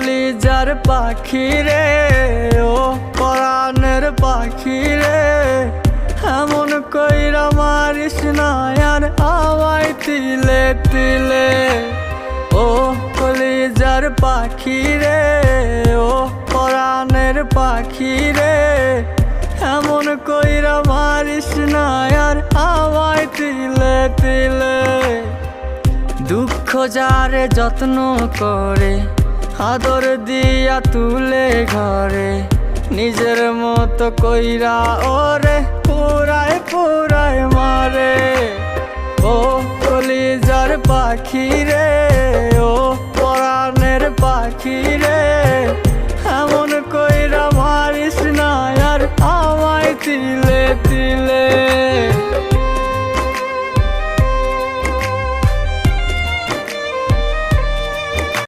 কলিজার পাখি রে, ও পরাণের পাখি রে, এমন কইরা মারিস না আর আমায় তিলে তিলে। ও কলিজার পাখি রে, ও পরাণের পাখি রে, এমন কইরা মারিস না আর আমায় তিলে তিলে। দুঃখ যারে যত্ন করে, আদর দিয়া তুলে ঘরে, নিজের মতো কইরা ওরে পুরায় পুরায় মারে। ও কলিজার পাখি রে, ও পরাণের পাখি রে,